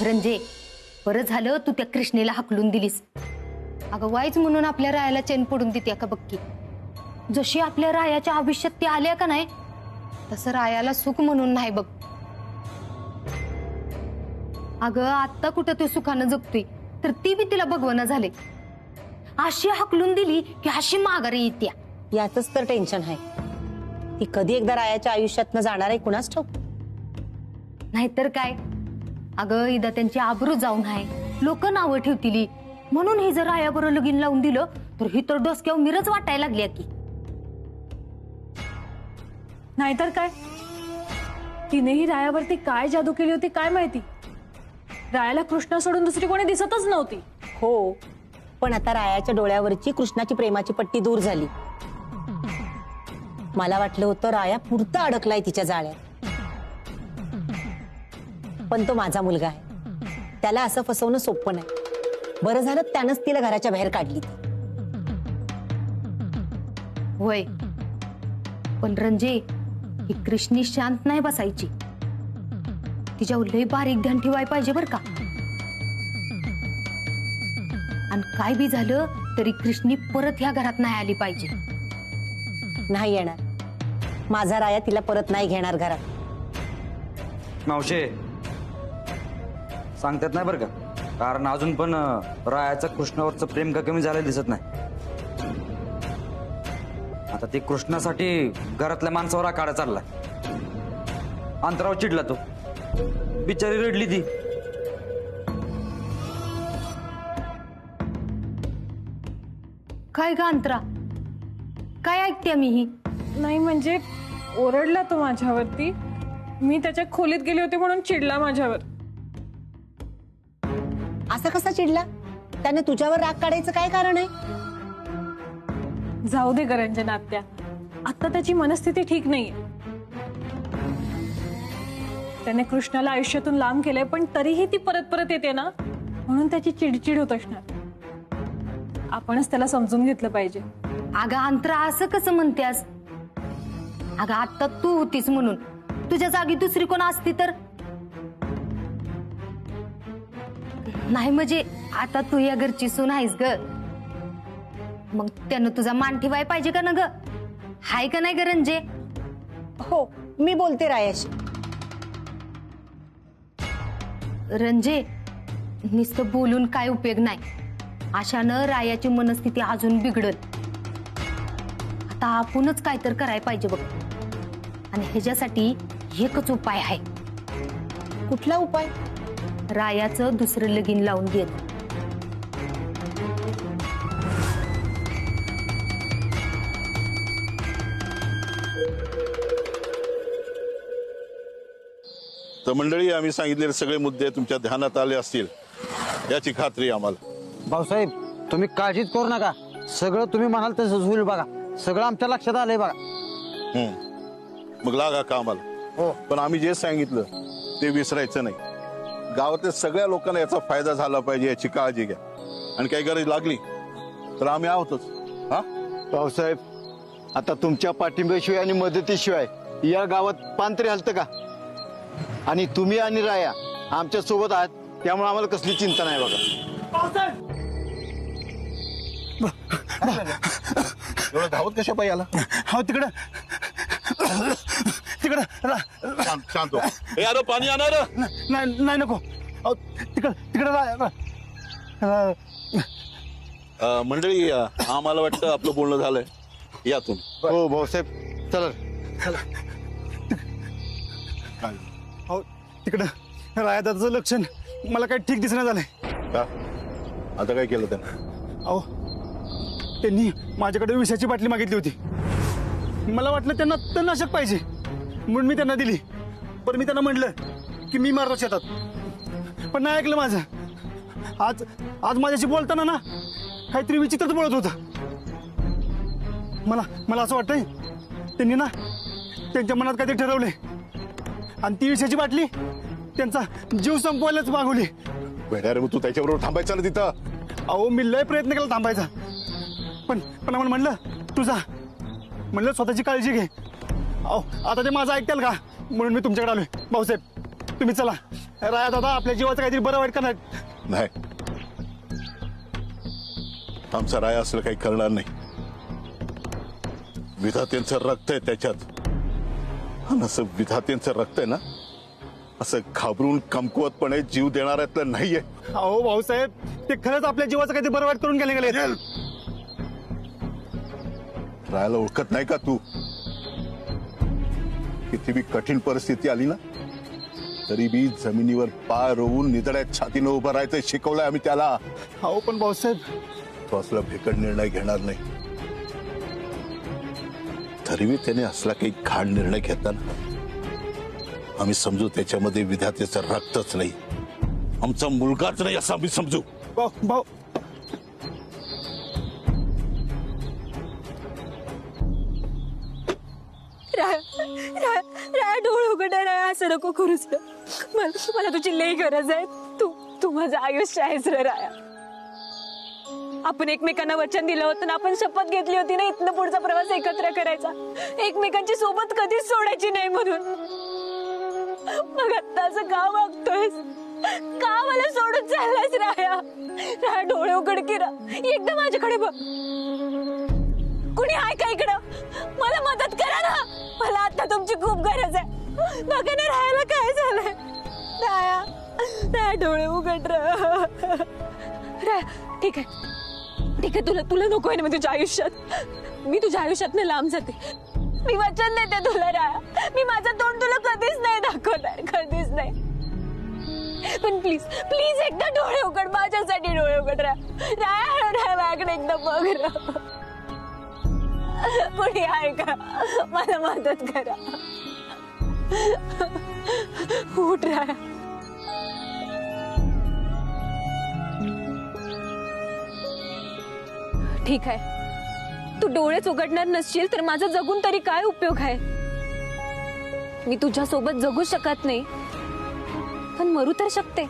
रंजे, बरं झालं तू त्या कृष्णेला हाकलून दिलीस. अगं वाईच म्हणून आपल्या रायाला चैन पडून देते का बक्की. जशी आपल्या रायाच्या आयुष्यात ती आल्या का नाही, तसं रायाला सुख म्हणून नाही बघ. अगं आता कुठं ते सुखानं जगतोय, तर ती बी तिला बघवणं झाले. अशी हाकलून दिली की अशी माघारी येत्या. याच तर टेन्शन आहे. ती कधी एकदा रायाच्या आयुष्यात न जाणार आहे कुणाच ठाऊक. नाहीतर काय. अगं इदा त्यांची आबरू जाऊन आहे, लोक नावं ठेवतील म्हणून हे जर रायाबरोबर लगीन लावून दिलं तर ही तर डोसक्यावर मिरच वाटायला लागली की. नाहीतर काय. तिनेही रायावरती काय जादू केली होती काय माहिती. रायाला कृष्णा सोडून दुसरी कोणी दिसतच नव्हती. हो, पण आता रायाच्या डोळ्यावरची कृष्णाची प्रेमाची पट्टी दूर झाली. मला वाटलं होतं राया पुरता अडकलाय तिच्या जाळ्यात, पण तो माझा मुलगा आहे. त्याला असं फसवणं सोपं नाही. बरं झालं त्यानंच तिला घराच्या बाहेर काढली. होय, पण रंजे, ही कृष्णी शांत नाही बसायची. तिच्यावर लय बारीक ध्यान ठेवाय पाहिजे बर का. आणि काय बी झालं तरी कृष्णी परत ह्या घरात नाही आली पाहिजे. नाही येणार. माझा राया तिला परत नाही घेणार घरात. मावशे सांगतात नाही बरं का, कारण अजून पण रायाचं कृष्णावरचं प्रेम का कमी झालेलं दिसत नाही. आता ते कृष्णासाठी घरातल्या माणसावर आकाडा चाललाय. अंतरावर चिडला तो, बिचारी रडली ती. काय ग अंतरा, काय ऐकते मी ही. नाही म्हणजे ओरडला तो माझ्यावरती. मी त्याच्या खोलीत गेले होते म्हणून चिडला माझ्यावर. असा कसा चिडला? त्याने तुझ्यावर राग काढायचं काय कारण आहे? जाऊ दे रंजन आत्या, आता त्याची मनस्थिती ठीक नाहीये. त्याने कृष्णाला आयुष्यातून लांब केलंय, पण तरीही ती परत परत येते ना, म्हणून त्याची चिडचिड होत असणार. आपणच त्याला समजून घेतलं पाहिजे. अगं अंतरा, असं कसं म्हणतेस? अगं आता तू होतीस म्हणून, तुझ्या जागी दुसरी कोण असती तर. नाही म्हणजे आता तू या घरची सून आहेस ग, मग त्यानं तुझा मान ठेवाय पाहिजे का ना ग. हाय का नाही ग रंजे? हो, मी बोलते रायाशी. रंजे, नुसतं बोलून काय उपयोग नाही. अशानं रायाची मनस्थिती अजून बिघडल. आता आपणच काय तर करायला पाहिजे बघ. आणि ह्याच्यासाठी एकच उपाय आहे. कुठला उपाय? रायाचं दुसरं लगीन लावून घेत. तर मंडळी, आम्ही सांगितलेले सगळे मुद्दे तुमच्या ध्यानात आले असतील याची खात्री आम्हाला. भाऊसाहेब, तुम्ही काळजीच करू नका. सगळं तुम्ही म्हणाल तसंच होईल बघा. सगळं आमच्या लक्षात आलंय बघा. मग लागा कामाला. हो. पण आम्ही जे सांगितलं ते विसरायचं नाही. गावातल्या सगळ्या लोकांना याचा फायदा झाला पाहिजे याची काळजी घ्या. आणि काही गरज लागली तर आम्ही आहोतच. हा भाऊसाहेब, आता तुमच्या पाठिंब्याशिवाय आणि मदतीशिवाय या गावात पान तरी हलतं का? आणि तुम्ही आणि राया आमच्या सोबत आहात, त्यामुळे आम्हाला कसली चिंता नाही बघा. एवढं धावत कशा पायी आला? हो तिकडं तिकडं शांत हो. ए, अरे पाणी आणा. नाही नको. तिकडं मंडळी, आम्हाला वाटतं आपलं बोलणं झालंय. या तुम्ही. हो भाऊसाहेब, चला. हो तिकडं रायादाचं लक्षण मला काही ठीक दिसणं झालंय. का? आता काय केलं त्यानं? अहो, त्यांनी माझ्याकडे विषाची बाटली मागितली होती. मला वाटलं त्यांना तणनाशक पाहिजे म्हणून मी त्यांना दिली. पण मी त्यांना म्हटलं की मी मारतो शेतात, पण नाही ऐकलं माझं. आज माझ्याशी बोलताना ना काहीतरी विचित्रच बोलत होतं. मला असं वाटतंय त्यांनी ना त्यांच्या मनात काहीतरी ठरवलंय आणि ती विषाची बाटली त्यांचा जीव संपवायलाच मागवली. भेड्या रे, मग तू त्याच्याबरोबर थांबायचं ना तिथं. अहो, मी लय प्रयत्न केला थांबायचा, पण आम्हाला म्हणलं तुझा, म्हणलं स्वतःची काळजी घे. अहो, आता ते माझं ऐकताल का? म्हणून मी तुमच्याकडे आलोय. भाऊसाहेब, तुम्ही चला, राया दादा आपल्या जीवाचं काहीतरी बरं वाईट करणार. नाही, आमचा राय असलं काही करणार नाही. विधात्यांचं रक्त आहे त्याच्यात, आणि असं विधात्यांचं रक्त आहे ना, असं घाबरून कमकुवतपणे जीव देणाऱ्यातलं नाहीये. अहो भाऊसाहेब, ते खरंच आपल्या जीवाचं काहीतरी बरं वाईट करून गेले. रायाला ओळखत नाही का तू? किती बी कठीण परिस्थिती आली ना, तरी बी जमिनीवर पाय रोवून निधड्यात छातीनं उभं राहायचं शिकवलंय आम्ही त्याला. अहो पण भाऊसाहेब, तो असला भेकड निर्णय घेणार नाही. तरी बी त्याने असला काही घाण निर्णय घेताना आम्ही समजू त्याच्यामध्ये विधात्याचं रक्तच नाही, आमचा मुलगाच नाही असं आम्ही समजू. भाऊ राया डोळे उघडा. राया असं नको करूच ना. मला तुझी लई गरज आहे. तू माझं आयुष्य आहेस रे राया. आपण एकमेकांना वचन दिलं होतं ना, आपण शपथ घेतली होती ना, इथनं पुढचा प्रवास एकत्र करायचा, एकमेकांची सोबत कधीच सोडायची नाही म्हणून. मग आता असं का वागतोयस? का मला सोडून चाललायस राया? राया डोळे उघड की रा, एकदा माझ्याकडे बघ. कुणी आहे का इकडं? मला मदत करा ना, मला आता तुमची खूप गरज आहे. बघा ना रायाला काय झालंय. राया डोळे उघड राया. ठीक आहे तुला नको आहे ना मी तुझ्या आयुष्यात. मी तुझ्या आयुष्यात लांब जाते. मी वचन देते तुला राया, मी माझं तोंड तुला कधीच नाही दाखवणार, कधीच नाही. पण प्लीज एकदा डोळे उघड, माझ्यासाठी डोळे उघड राया. माझ्याकडे एकदा बघ रा. कोणी आहे का? मला मदत करा. उठ राया. ठीक आहे, तू डोळेच उघडणार नसशील तर माझा जगून तरी काय उपयोग आहे? मी तुझ्या सोबत जगू शकत नाही, पण मरू तर शकते.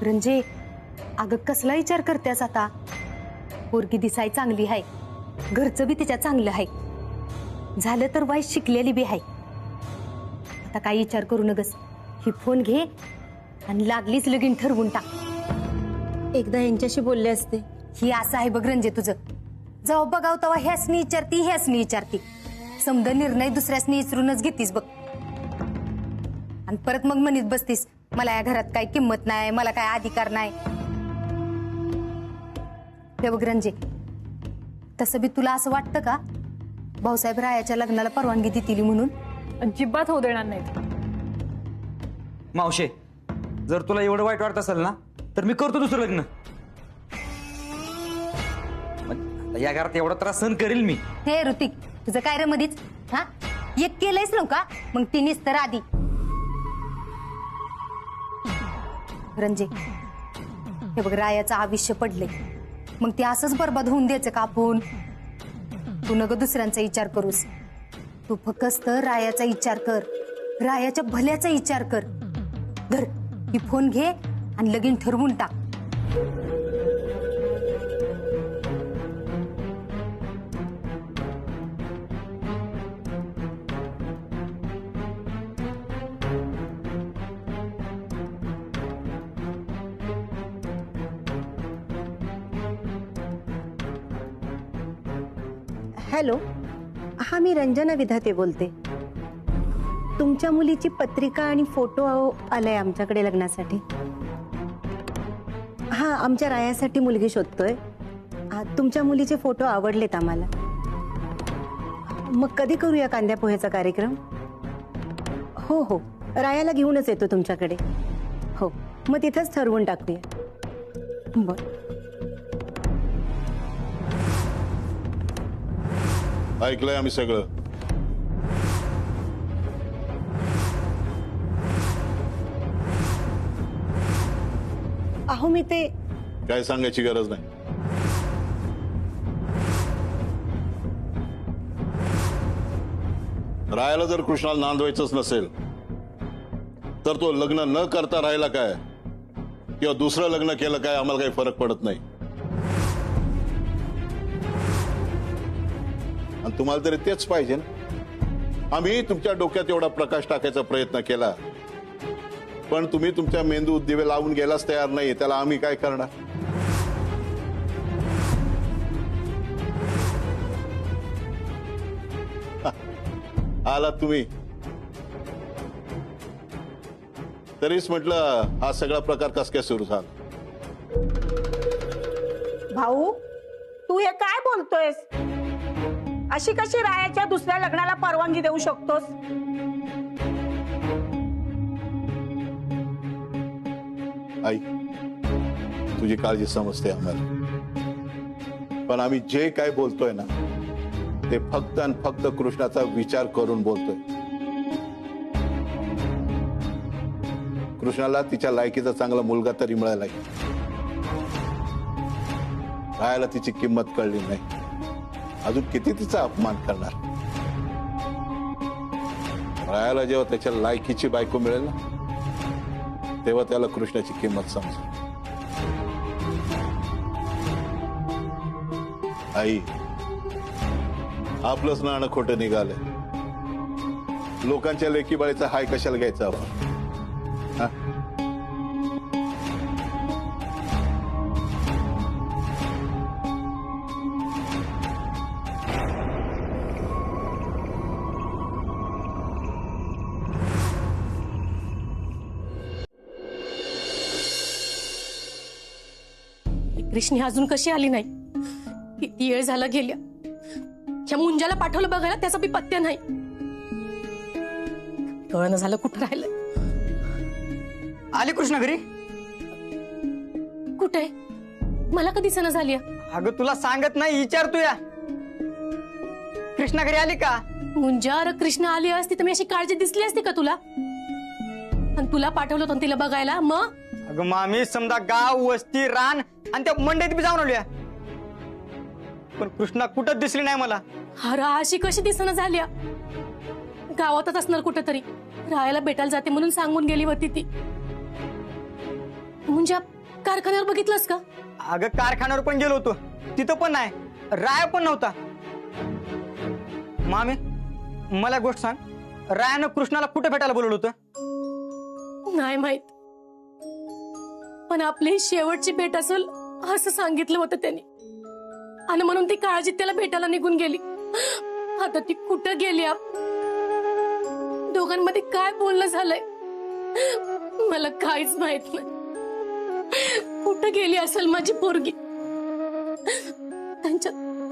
रंजे, अगं कसला विचार करतेस आता? पोरगी दिसाय चांगली आहे, घरचं बी तिच्या चांगलं आहे, झालं तर वाईट शिकलेली बी आहे. आता काय विचार करू नगस. ही फोन घे आणि लागलीच लगीन ठरवून टाक. एकदा यांच्याशी बोलले असते. ही असं आहे बघ रंजे तुझं, जेव्हा बघाव तेव्हा ह्यासनी विचारती. समजा निर्णय दुसऱ्यासनी विचारूनच घेतीस बघ. आणि परत मग म्हणत बसतीस मला या घरात काही किंमत नाही, मला काय अधिकार नाही. हे बघ रंजे, तसं बी तुला असं वाटतं का भाऊसाहेब रायाच्या लग्नाला परवानगी देतील म्हणून? अजिबात होऊ देणार नाहीत. मावशे, जर तुला एवढं वाईट वाटत असेल ना, तर मी करतो दुसरं लग्न. या घरात एवढा त्रास सहन करेल मी. हे ऋतिक, तुझं काय रे मधीच? हा, एक केलंयस नव्ह का? मग तिनेच तर आधी. रंजे, हे बघ रायाचं आयुष्य पडले, मग ते असंच बरबाद होऊन द्यायचं का आपण? तू नग दुसऱ्यांचा विचार करूस, तू फक्त रायाचा विचार कर, रायाच्या भल्याचा विचार कर. धर ही फोन घे आणि लगीन ठरवून टाक. हॅलो, हा मी रंजना विधाते बोलते. तुमच्या मुलीची पत्रिका आणि फोटो आलाय आमच्याकडे लग्नासाठी. हा, आमच्या रायासाठी मुलगी शोधतोय. तुमच्या मुलीचे फोटो आवडलेत आम्हाला. मग कधी करूया कांद्या पोह्याचा कार्यक्रम? हो, रायाला घेऊनच येतो तुमच्याकडे. हो, मग तिथंच ठरवून टाकूया. बरं. ऐकलंय आम्ही सगळं. अहो मी ते काय सांगायची गरज नाही. रायाला जर कृष्णाला नांदवायचंच नसेल तर तो लग्न न करता राहिला काय किंवा दुसरं लग्न केलं काय आम्हाला काही फरक पडत नाही. आणि तुम्हाला तरी तेच पाहिजे ना. आम्ही तुमच्या डोक्यात एवढा प्रकाश टाकायचा प्रयत्न केला पण तुम्ही तुमच्या मेंदूत दिवे लावून गेलाच तयार नाही. त्याला आम्ही काय करणार. आला तुम्ही तरीच म्हटलं हा सगळा प्रकार कस काय सुरू झाला. भाऊ तू हे काय बोलतोयस. अशी कशी रायाच्या दुसऱ्या लग्नाला परवानगी देऊ शकतोस. आई तुझी काळजी समजते आम्हाला पण आम्ही जे काय बोलतोय ना ते फक्त आणि फक्त कृष्णाचा विचार करून बोलतोय. कृष्णाला तिच्या लायकीचा चांगला मुलगा तरी मिळाला. रायाला तिची किंमत कळली नाही. अजून किती तिचा अपमान करणार. रायाला जेव्हा त्याच्या लायकीची बायको मिळेल ना तेव्हा त्याला कृष्णाची किंमत समजेल. आई आपलंच नाणं खोटं निघालंय. लोकांच्या लेकीबाळीचा हाय कशाला घ्यायचा आपण. हा? कृष्णी अजून कशी आली नाही. किती वेळ झाला गेल्या. ह्या मुंजाला पाठवलं बघायला त्याचा बी पत्त्या नाही. कळणं झालं कुठं राहिलं. आली कृष्णा घरी. कुठे मला कधी सण झाली. अगं तुला सांगत नाही विचारतो या. कृष्णा घरी आली का. मुंजा अरे कृष्ण आली असती तर मी अशी काळजी दिसली असती का तुला. आणि तुला पाठवलं होतं तिला बघायला. मग अगं मामी समजा गाव वस्ती रान आणि त्या मंडईत बी जाऊन आलोया पण कृष्णा कुठंच दिसली नाही मला. अरे अशी कशी दिसणं झाली. गावातच असणार कुठेतरी. राहायला भेटायला जाते म्हणून सांगून गेली होती ती. म्हणजे कारखान्यावर बघितलंस का. अगं कारखान्यावर पण गेलो होतो तिथं पण नाही. राय पण नव्हता. मामी मला गोष्ट सांग. रायानं कृष्णाला कुठे भेटायला बोलवलं होतं. नाही माहित पण आपली शेवटची भेट असेल असं सांगितलं होतं त्यांनी. आणि म्हणून ती काळजीत त्याला भेटायला निघून गेली. आता ती कुठं गेली. दोघांमध्ये काय बोलणं झालंय मला काहीच माहित नाही. कुठं गेली असेल माझी पोरगी.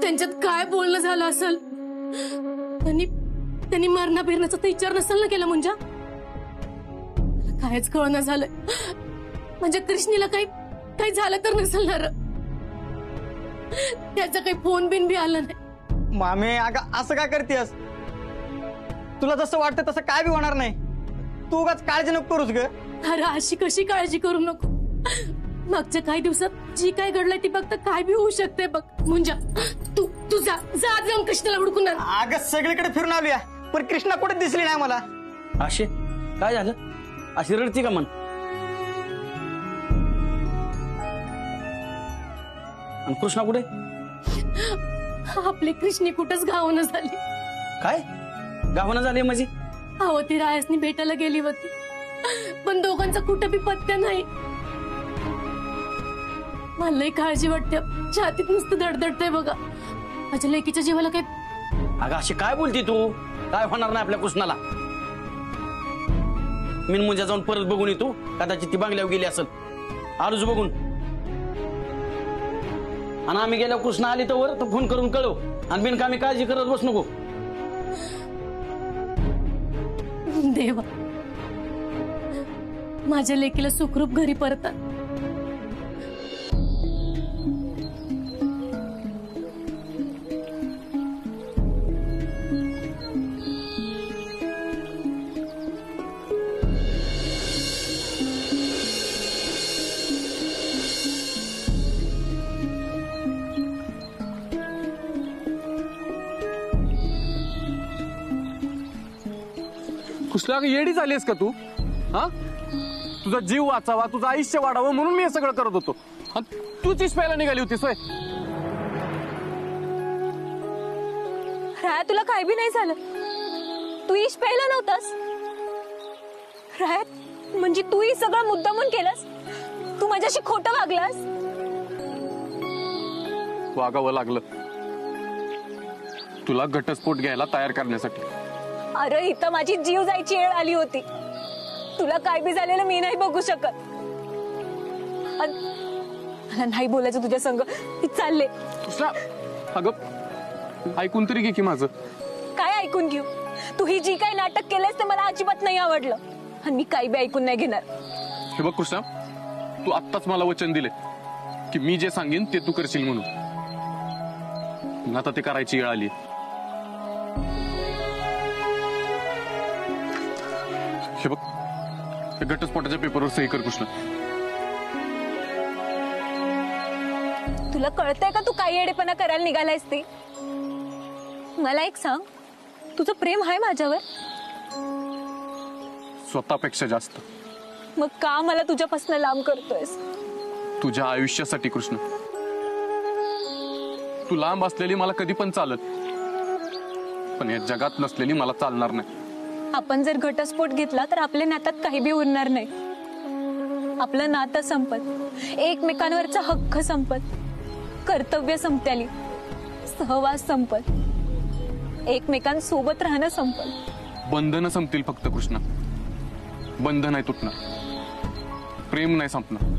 त्यांच्यात काय बोलणं झालं असेल. त्यांनी मरणा बिरण्याचा तर विचार नसेल ना केला. मुंजा मला कायच कळणं झालंय. म्हणजे कृष्णीला काही झालं तर नसेल ना. त्याचा काही फोन बिन बी आला नाही. मामी अगं असं काय करतेस. तुला जसं वाटतं तसं काय बी होणार नाही. तू उगाच काळजी नको करूस ग. अरे अशी कशी काळजी करू नको. मागच्या काही दिवसात जी काय घडलंय ती बघता काय बी होऊ शकते बघ. मुंजा तू जा जाऊन कृष्णाला हुडकून आण. अगं सगळीकडे फिरून आलोया पण कृष्णा कुठे दिसली नाही मला. अशी काय झालं. अशी रडती का मन. आणि कृष्णा कुठे. आपली कृष्णी कुठंच गावनं झाली. काय गावानं झाली माझी. अहो ती रायसनी भेटायला गेली होती पण दोघांचा कुठं बी पत्त्या नाही. मला लई काळजी वाटते. छातीत नुसतं धडधडतंय बघा. माझ्या लेकीच्या जीवाला काय. अगं अशी काय बोलती तू. काय होणार नाही आपल्या कृष्णाला. मी मुंजा जाऊन परत बघून येतो. कदाचित ती बांगल्यावर गेली असेल. आलोच बघून. आणि आम्ही गेल्यावर कृष्णा आली तर वर तर फोन करून कळव. आणि बिनकामी काळजी करत बस नको. देवा माझ्या लेकीला सुखरूप घरी परतात. कुठल्या येडी झालीस का तू? हा, तुझा जीव वाचावा, तुझं आयुष्य वाढावं म्हणून मी हे सगळं करत होतो. आणि तूच इश प्यायला निघाली होतीस होय? राया, तुला काय बी नाही झालं. तू इश प्यायला नव्हतास. राया, म्हणजे तू ही सगळं मुद्दामून केलंस. तू माझ्याशी खोटं वागलास. वागावं लागलं तुला घटस्फोट घ्यायला तयार करण्यासाठी. अरे, इथं माझी जीव जायची वेळ आली होती. तुला काय बी झालेलं मी नाही बघू शकत. मला नाही बोलायचं तुझ्या संग. मी चालले. अगं ऐकून तरी घे की माझं. काय ऐकून घेऊ? तू ही जी काही नाटक केलंस ते मला अजिबात नाही आवडलं. आणि मी काही बी ऐकून नाही घेणार. हे बघ कृष्णा, तू आत्ताच मला वचन दिले की मी जे सांगेन ते तू करशील म्हणून. आता ते करायची वेळ आली. हे बघ, हे घटस्फोटाच्या पेपरवर सही कर कृष्णा. तुला कळतंय का तू काय येडेपणा करायला निघालायस ते? मला एक सांग, तुझं प्रेम आहे माझ्यावर? स्वतःपेक्षा जास्त. मग का मला तुझ्यापासून लांब करतोयस? तुझ्या आयुष्यासाठी कृष्ण. तू लांब असलेली मला कधी पण चालत, पण या जगात नसलेली मला चालणार नाही. आपण जर घटस्फोट घेतला तर आपल्या नात्यात काही बी उरणार नाही. आपलं नातं संपत, एकमेकांवरचा हक्क संपत, कर्तव्य संपत्याली, सहवास संपत, एकमेकांसोबत राहणं संपत. बंधनं संपतील फक्त कृष्णा. बंध नाही तुटणार, प्रेम नाही संपणार.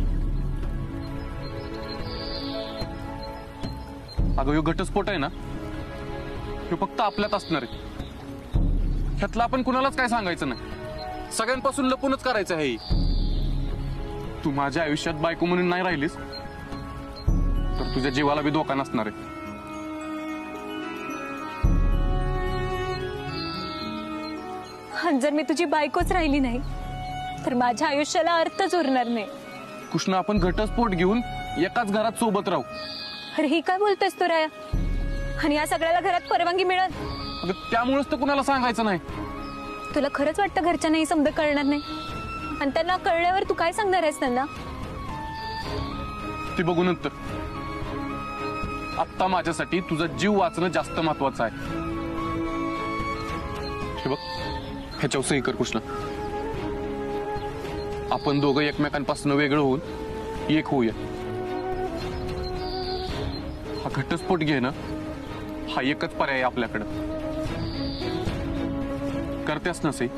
अगं, ह्यो घटस्फोट आहे ना, ह्यो फक्त आपल्यात असणार आहे. ह्यातलं आपण कुणालाच काय सांगायचं नाही. सगळ्यांपासून लपूनच करायचं आहे. तू माझ्या आयुष्यात बायको म्हणून नाही राहिलीस तर तुझ्या जीवाला बी धोका नसणार आहे. आणि जर मी तुझी बायकोच राहिली नाही तर माझ्या आयुष्याला अर्थच उरणार नाही. कृष्ण, आपण घटस्फोट घेऊन एकाच घरात सोबत राहू. अरे, ही काय बोलतोयस तू राया? आणि या सगळ्याला घरात परवानगी मिळेल? अगं, त्यामुळेच तर कुणाला सांगायचं नाही. तुला खरंच वाटतं घरच्यांनाही समजा कळणार नाही? आणि त्यांना कळल्यावर तू काय सांगणार आहेस त्यांना? ते बघू नंतर. आत्ता माझ्यासाठी तुझा जीव वाचणं जास्त महत्वाचं आहे. हे बघ, ह्याच्यावर सही कर कृष्णा. आपण दोघं एकमेकांपासून वेगळं होऊन एक होऊया. हा घटस्फोट घेणं हा एकच पर्याय आपल्याकडं. करतेस ना सही?